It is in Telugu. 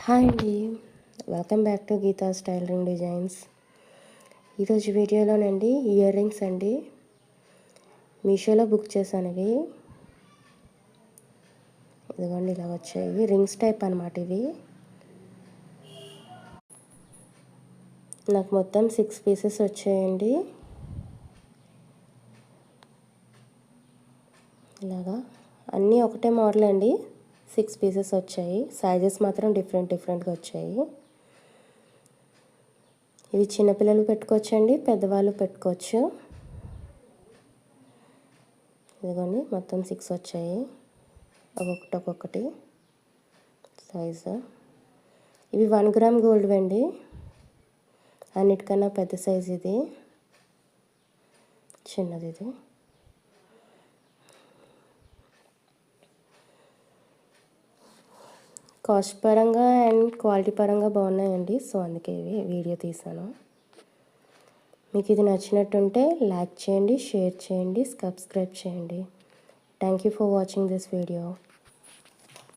హాయ్ అండి, welcome back to Geetha's tailoring designs. ఈరోజు వీడియోలోనండి ఇయర్ రింగ్స్ అండి. మీషోలో బుక్ చేశాను. ఇదిగోండి ఇలా వచ్చాయి. రింగ్స్ టైప్ అనమాట ఇవి. నాకు మొత్తం 6 పీసెస్ వచ్చాయండి. ఇలాగా అన్నీ ఒకటే మోడల్ అండి. 6 పీసెస్ వచ్చాయి. సైజెస్ మాత్రం డిఫరెంట్గా వచ్చాయి. ఇవి చిన్నపిల్లలు పెట్టుకోవచ్చండి, పెద్దవాళ్ళు పెట్టుకోవచ్చు. ఇదిగోండి మొత్తం 6 వచ్చాయి, ఒక్కొక్కటి సైజు. ఇవి 1 గ్రామ్ గోల్డ్ అండి. అన్నిటికన్నా పెద్ద సైజు ఇది, చిన్నది ఇది. కాస్ట్ పరంగా అండ్ క్వాలిటీ పరంగా బాగున్నాయండి. సో అందుకే వీడియో తీసాను. మీకు ఇది నచ్చినట్టుంటే లైక్ చేయండి, షేర్ చేయండి, సబ్స్క్రైబ్ చేయండి. Thank you for watching this video.